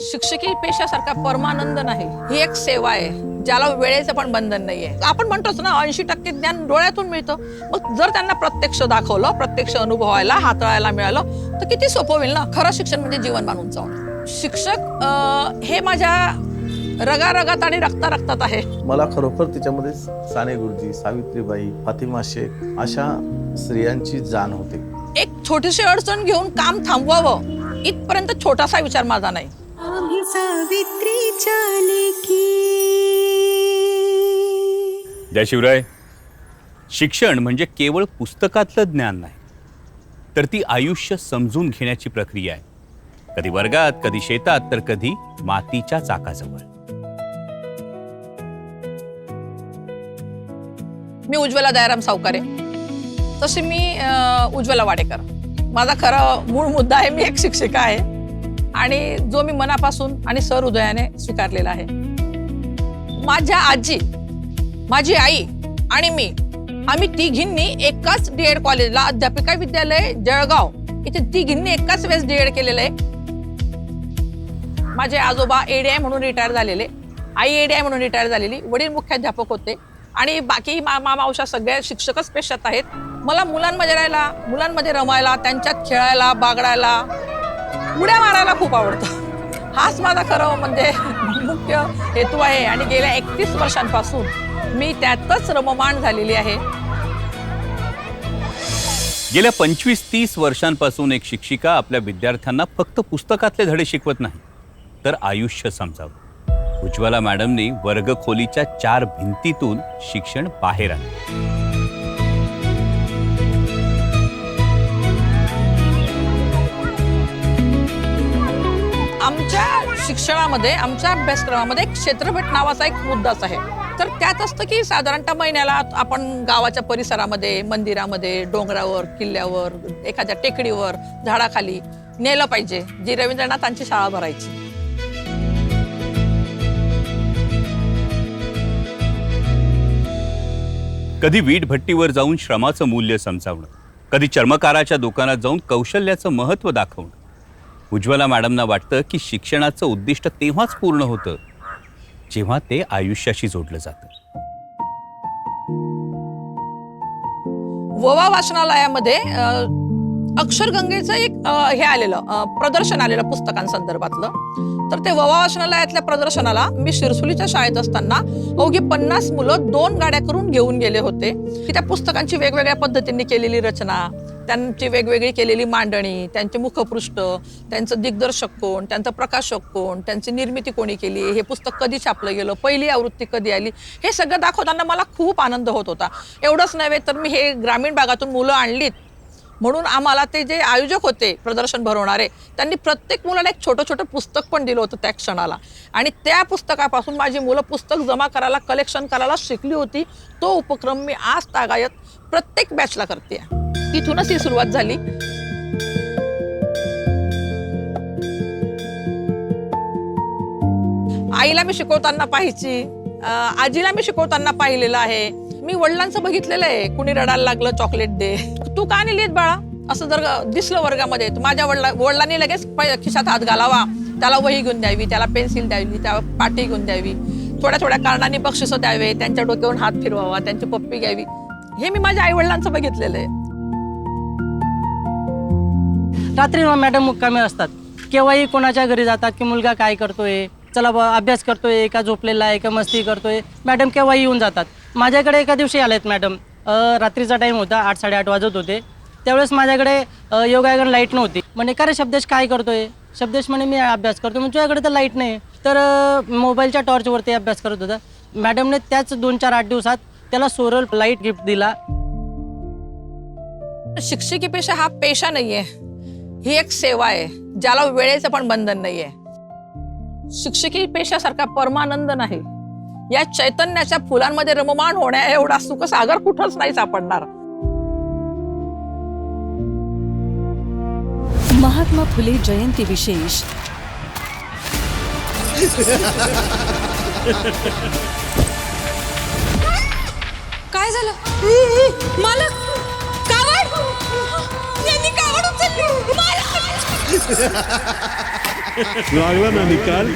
शिक्षकी पेशासारखा परमानंद नाही, ही एक सेवा आहे ज्याला वेळेचं पण बंधन नाहीये. आपण म्हणतोच ना 80% ज्ञान डोळ्यातून मिळतं. मग जर त्यांना प्रत्यक्ष दाखवलं, प्रत्यक्ष अनुभवायला हाताळायला मिळालं तर किती सोपं होईल ना. खरं शिक्षण म्हणजे जीवन मानून चालणं. शिक्षक हे माझ्या रगारगात आणि रक्तात आहे. मला खरोखर तिच्यामध्ये साने गुरुजी, सावित्रीबाई, फातिमा शेख अशा स्त्रियांची जाण होते. एक छोटीशी अडचण घेऊन काम थांबवावं इथपर्यंत छोटासा विचार माझा नाही. आम्ही सावित्रीच्या लेकी. जय शिवराय. शिक्षण म्हणजे केवळ पुस्तकातलं ज्ञान नाही, तर ती आयुष्य समजून घेण्याची प्रक्रिया आहे. कधी वर्गात, कधी शेतात, तर कधी मातीच्या चाकाजवळ. मी उज्ज्वला दयाराम सावकारे, तशी मी उज्ज्वला वाडेकर. माझा खरा मूळ मुद्दा आहे, मी एक शिक्षिका आहे आणि जो मी मनापासून आणि सहृदयाने स्वीकारलेला आहे. माझ्या आजी, माझी आई आणि मी, आम्ही तिघींनी एकाच डीएड कॉलेजला, अध्यापिका विद्यालय जळगाव इथे तिघींनी एकाच वेळेस डीएड केलेलं आहे. माझे आजोबा एडीआय म्हणून रिटायर झालेले, आई एडीआय म्हणून रिटायर झालेली, वडील मुख्याध्यापक होते आणि बाकी मामा मावशा सगळ्या शिक्षकच पेशात आहेत. मला मुलांमध्ये राहायला, मुलांमध्ये रमायला, त्यांच्यात खेळायला, बागडायला, उड्या मारायला खूप आवडतं. हाच माझा खरं म्हणजे मुख्य हेतू आहे आणि गेल्या 31 वर्षांपासून मी त्यातच रममाण झालेली आहे. गेल्या 25-30 वर्षांपासून एक शिक्षिका आपल्या विद्यार्थ्यांना फक्त पुस्तकातले धडे शिकवत नाही, तर आयुष्य समजावतं. उज्ज्वला मॅडमनी वर्गखोलीच्या 4 भिंतीतून शिक्षण बाहेर आणलं. आमच्या शिक्षणामध्ये, आमच्या अभ्यासक्रमामध्ये एक क्षेत्रभेट नावाचा एक मुद्दाच आहे. तर त्यात असतं की साधारणतः महिन्याला आपण गावाच्या परिसरामध्ये, मंदिरामध्ये, डोंगरावर, किल्ल्यावर, एखाद्या टेकडीवर, झाडाखाली नेलं पाहिजे, जी रवींद्रनाथांची शाळा भरायची. कधी वीट भट्टीवर जाऊन श्रमाचं मूल्य समजावणं, कधी चर्मकाराच्या दुकानात जाऊन कौशल्याचं महत्त्व दाखवणं. उज्ज्वला मॅडमना वाटतं की शिक्षणाचं उद्दिष्ट तेव्हाच पूर्ण होतं जेव्हा ते आयुष्याशी जोडलं जातं. ववा वाचनालयामध्ये अक्षरगंगेचं एक हे आलेलं प्रदर्शन आलेलं पुस्तकांसंदर्भातलं. तर ते ववा वाचनालयातल्या प्रदर्शनाला मी शिरसोलीच्या शाळेत असताना अवघी 50 मुलं 2 गाड्या करून घेऊन गेले होते की त्या पुस्तकांची वेगवेगळ्या पद्धतीने केलेली रचना, त्यांची वेगवेगळी केलेली मांडणी, त्यांचे मुखपृष्ठ, त्यांचं दिग्दर्शक कोण, त्यांचं प्रकाशक कोण, त्यांची निर्मिती कोणी केली, हे पुस्तक कधी छापलं गेलं, पहिली आवृत्ती कधी आली, हे सगळं दाखवताना मला खूप आनंद होत होता. एवढंच नव्हे तर मी हे ग्रामीण भागातून मुलं आणलीत म्हणून आम्हाला ते जे आयोजक होते प्रदर्शन भरवणारे, त्यांनी प्रत्येक मुलाला एक छोटं छोटं पुस्तक पण दिलं होतं त्या क्षणाला. आणि त्या पुस्तकापासून माझी मुलं पुस्तक जमा करायला, कलेक्शन करायला शिकली होती. तो उपक्रम मी आज तागायत प्रत्येक बॅचला करते. तिथूनच ही सुरुवात झाली. आईला मी शिकवताना पाहायची, आजीला मी शिकवताना पाहिलेलं आहे. मी वडिलांचं बघितलेलं आहे, कुणी रडायला लागलं चॉकलेट दे, तू का नाही लिहित बाळा, असं जर दिसलं वर्गामध्ये माझ्या वडिलांनी लगेच खिशात हात घालावा, त्याला वही घेऊन द्यावी, त्याला पेन्सिल द्यावी, त्याला पाटी घेऊन द्यावी, थोड्या थोड्या कारणांनी बक्षिसं द्यावे, त्यांच्या डोक्यावरून हात फिरवावा, त्यांची पप्पी घ्यावी. हे मी माझ्या आई वडिलांचं बघितलेलं आहे. रात्री मॅडम मुक्कामी असतात, केव्हाही कोणाच्या घरी जातात की मुलगा काय करतोय, चला अभ्यास करतोय का, झोपलेला आहे का, मस्ती करतोय. मॅडम केव्हाही येऊन जातात. माझ्याकडे एका दिवशी आलेत मॅडम, रात्रीचा टाईम होता, 8-8:30 वाजत होते. त्यावेळेस माझ्याकडे योगायोगानं लाईट नव्हती. म्हणे का रे शब्देश काय करतोय? शब्देश म्हणे मी अभ्यास करतो. म्हणजे तुझ्याकडे तर लाईट नाही. तर मोबाईलच्या टॉर्चवरती अभ्यास करत होता. मॅडमने त्याच 2-4-8 दिवसात त्याला सोलर लाईट गिफ्ट दिला. शिक्षकी पेशा हा पेशा नाहीये, ही एक सेवा आहे ज्याला वेळेचं पण बंधन नाहीये. शिक्षकी पेशासारखा परमानंद नाही, या चैतन्याच्या फुलांमध्ये रममाण होण्या एवढा सुखसागर कुठंच नाही सापडणार. महात्मा फुले जयंती विशेष. काय झालं? मालक कावड, यांनी कावड उचलली. मालक लागला ना निकाल,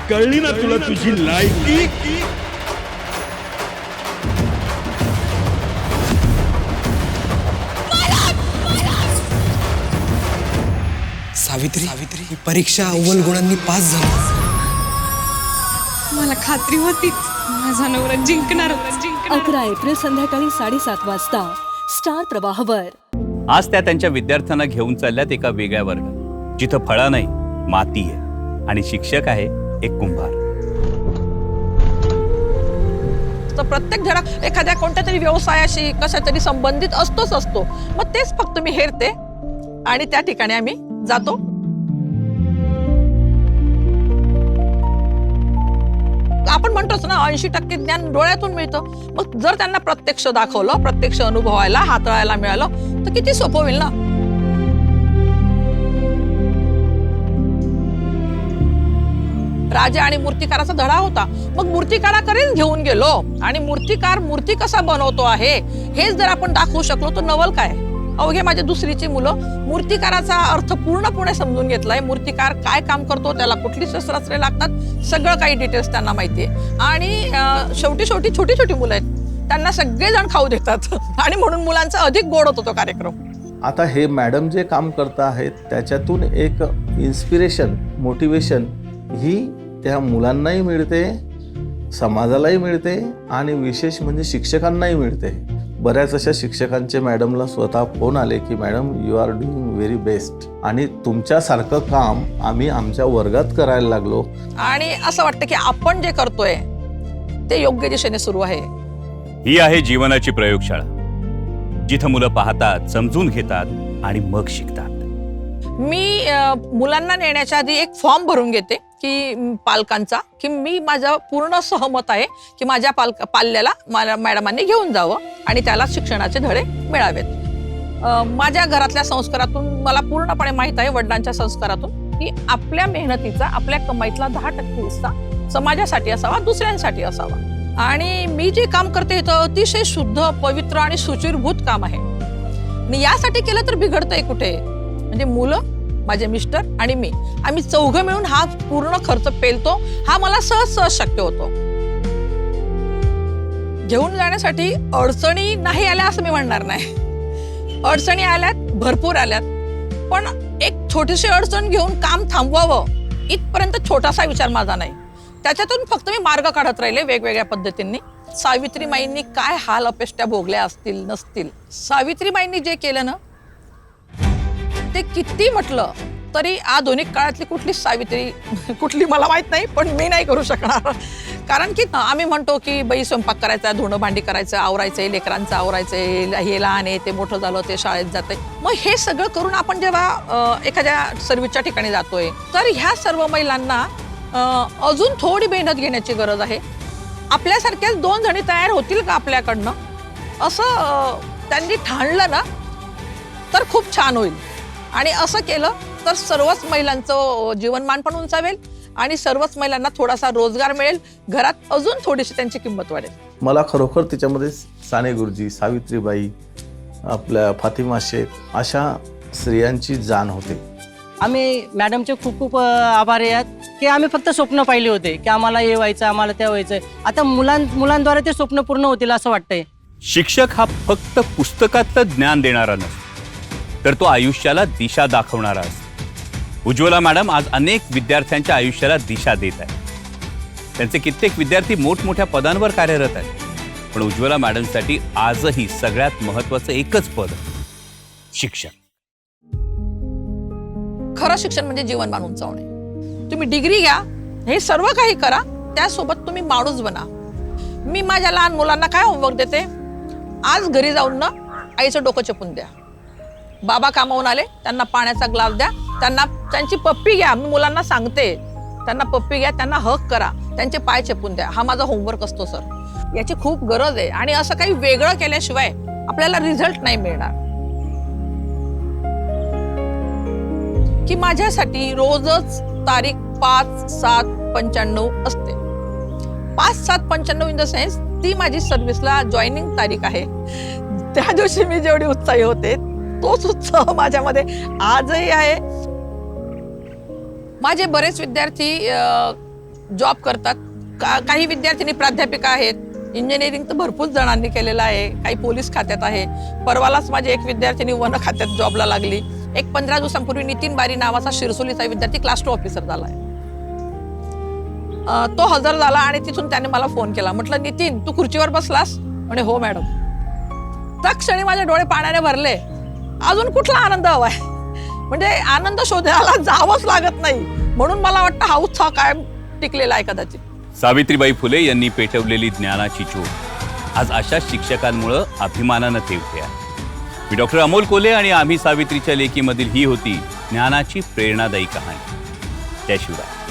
कळली ना तुला तुझी लायकी. सावित्री ही परीक्षा अव्वल गुणांनी पास झाली. मला खात्री होतीच माझा नवरा जिंकणार. 11 एप्रिल संध्याकाळी 7:30 वाजता स्टार प्रवाहवर. आज त्या त्यांच्या विद्यार्थ्यांना घेऊन चालल्यात एका वेगळ्या वर्गात, जिथं फळं नाही, माती आहे आणि शिक्षक आहे एक कुंभार. तर प्रत्येक जण एखाद्या कोणत्या तरी व्यवसायाशी कशा तरी संबंधित असतो. मग तेच फक्त मी हेरते आणि त्या ठिकाणी आम्ही जातो. आपण म्हणतोच ना 80% ज्ञान डोळ्यातून मिळतं. मग जर त्यांना प्रत्यक्ष दाखवलं, प्रत्यक्ष अनुभवायला, हाताळायला मिळालं तर किती सोपं होईल ना. राजा आणि मूर्तिकाराचा धडा होता. मग मूर्तिकाराकडेच घेऊन गेलो आणि मूर्तिकार मूर्ती कसा बनवतो आहे हेच जर आपण दाखवू शकलो तर नवल काय. अवघे माझ्या दुसरीची मुलं मूर्तिकाराचा अर्थ पूर्णपणे समजून घेतलाय. मूर्तिकार काय काम करतो, त्याला कुठली शस्त्रास्त्रे लागतात, सगळं काही डिटेल्स त्यांना माहितीये. आणि शेवटी छोटी छोटी मुलं आहेत, त्यांना सगळेजण खाऊ देतात आणि म्हणून मुलांचा अधिक गोड होतो तो कार्यक्रम. आता हे मॅडम जे काम करत आहेत त्याच्यातून एक इन्स्पिरेशन, मोटिवेशन ही त्या मुलांनाही मिळते, समाजालाही मिळते आणि विशेष म्हणजे शिक्षकांनाही मिळते. बऱ्याच अशा शिक्षकांचे मॅडमला स्वतः फोन आले की madam you are doing very best आणि तुमच्यासारखं काम आम्ही आमच्या वर्गात करायला लागलो. आणि असं वाटतं की आपण जे करतोय ते योग्य दिशेने सुरू आहे. ही आहे जीवनाची प्रयोगशाळा, जिथं मुलं पाहतात, समजून घेतात आणि मग शिकतात. मी मुलांना नेण्याच्या आधी एक फॉर्म भरून घेते की पालकांचा, की मी माझं पूर्ण सहमत आहे की माझ्या पाल्याला मॅडमांनी घेऊन जावं आणि त्याला शिक्षणाचे धडे मिळावेत. माझ्या घरातल्या संस्कारातून मला पूर्णपणे माहीत आहे, वडिलांच्या संस्कारातून, की आपल्या मेहनतीचा, आपल्या कमाईतला 10% हिस्सा समाजासाठी असावा, दुसऱ्यांसाठी असावा. आणि मी जे काम करते ते अतिशय शुद्ध, पवित्र आणि सुचिरभूत काम आहे. आणि यासाठी केलं तर बिघडतंय कुठे. म्हणजे मुलं, माझे मिस्टर आणि मी, आम्ही चौघं मिळून हा पूर्ण खर्च पेलतो. हा मला सहज शक्य होतो. घेऊन जाण्यासाठी अडचणी नाही आल्या असं मी म्हणणार नाही. अडचणी आल्यात, भरपूर आल्यात. पण एक छोटीशी अडचण घेऊन काम थांबवावं इथपर्यंत छोटासा विचार माझा नाही. त्याच्यातून फक्त मी मार्ग काढत राहिले वेगवेगळ्या पद्धतींनी. सावित्रीमाईंनी काय हाल अपेष्टा भोगल्या असतील नसतील. सावित्रीमाईंनी जे केलं ना ते किती म्हटलं तरी आधुनिक काळातली कुठलीच सावित्री, कुठली मला माहित नाही, पण मी नाही करू शकणार. कारण की आम्ही म्हणतो की बाई स्वयंपाक करायचा, धुणं भांडी करायचं, आवरायचंय, लेकरांचं आवरायचंय, हे लहान आहे, ते मोठं झालं, ते शाळेत जातंय. मग हे सगळं करून आपण जेव्हा एखाद्या सर्व्हिसच्या ठिकाणी जातोय तर ह्या सर्व महिलांना अजून थोडी मेहनत घेण्याची गरज आहे. आपल्यासारख्याच 2 जणी तयार होतील का आपल्याकडनं, असं त्यांनी ठाणलं ना तर खूप छान होईल. आणि असं केलं तर सर्वच महिलांचं जीवनमान पण उंचावेल आणि सर्वच महिलांना थोडासा रोजगार मिळेल, घरात अजून थोडीशी त्यांची किंमत वाढेल. मला खरोखर तिच्यामध्ये साने गुरुजी, सावित्रीबाई, आपल्या फातिमा शेख अशा स्त्रियांची जाण होते. आम्ही मॅडमचे खूप खूप आभारी आहेत की आम्ही फक्त स्वप्न पाहिले होते की आम्हाला हे व्हायचं, आम्हाला ते व्हायचं. आता मुलांद्वारे ते स्वप्न पूर्ण होतील असं वाटतंय. शिक्षक हा फक्त पुस्तकातलं ज्ञान देणारा नसतो, तर तो आयुष्याला दिशा दाखवणारा असतो. उज्ज्वला मॅडम आज अनेक विद्यार्थ्यांच्या आयुष्याला दिशा देत आहेत. त्यांचे कित्येक विद्यार्थी मोठमोठ्या पदांवर कार्यरत आहेत. पण उज्ज्वला मॅडमसाठी आजही सगळ्यात महत्त्वाचं एकच पद, शिक्षक. खरं शिक्षण म्हणजे जीवनमान उंचावणे. तुम्ही डिग्री घ्या, हे सर्व काही करा, त्यासोबत तुम्ही माणूस बना. मी माझ्या लहान मुलांना काय होमवर्क देते, आज घरी जाऊन ना आईचं डोकं चपून द्या. बाबा कामावून आले, त्यांना पाण्याचा ग्लास द्या, त्यांना त्यांची पप्पी घ्या. मी मुलांना सांगते, त्यांना पप्पी घ्या, त्यांना हक करा, त्यांचे पाय चपून द्या. हा माझा होमवर्क असतो सर. याची खूप गरज आहे. आणि असं काही वेगळं केल्याशिवाय आपल्याला रिझल्ट नाही मिळणार. की माझ्यासाठी रोजच तारीख 5/7/95 असते. 5/7/95 इन द सेन्स ती माझी सर्व्हिसला जॉईनिंग तारीख आहे. त्या दिवशी मी जेवढी उत्साही होते तोच उत्साह माझ्यामध्ये आजही आहे. माझे बरेच विद्यार्थी जॉब करतात. काही विद्यार्थिनी प्राध्यापिका आहेत. इंजिनिअरिंग तर भरपूर जणांनी केलेलं आहे. काही पोलीस खात्यात आहे. परवालाच माझी एक विद्यार्थिनी वन खात्यात जॉबला लागली. एक 15 दिवसांपूर्वी नितीन बारी नावाचा शिरसोलीचा विद्यार्थी क्लास 2 ऑफिसर झाला आहे. तो हजर झाला आणि तिथून त्याने मला फोन केला. म्हटलं नितीन तू खुर्चीवर बसलास? म्हणे हो मॅडम. त्या क्षणी माझे डोळे पाण्याने भरले. अजून कुठला आनंद हवाय? म्हणजे आनंद शोधायला जावंच लागत नाही. म्हणून मला वाटतं हा उत्साह कायम टिकलेला आहे कदाचित. सावित्रीबाई फुले यांनी पेटवलेली ज्ञानाची ज्योत आज अशा शिक्षकांमुळे अभिमानानं तेवते आहे. मी डॉक्टर अमोल कोल्हे आणि आम्ही सावित्रीच्या लेकीमधील ही होती ज्ञानाची प्रेरणादायी कहाणी. त्याशिवाय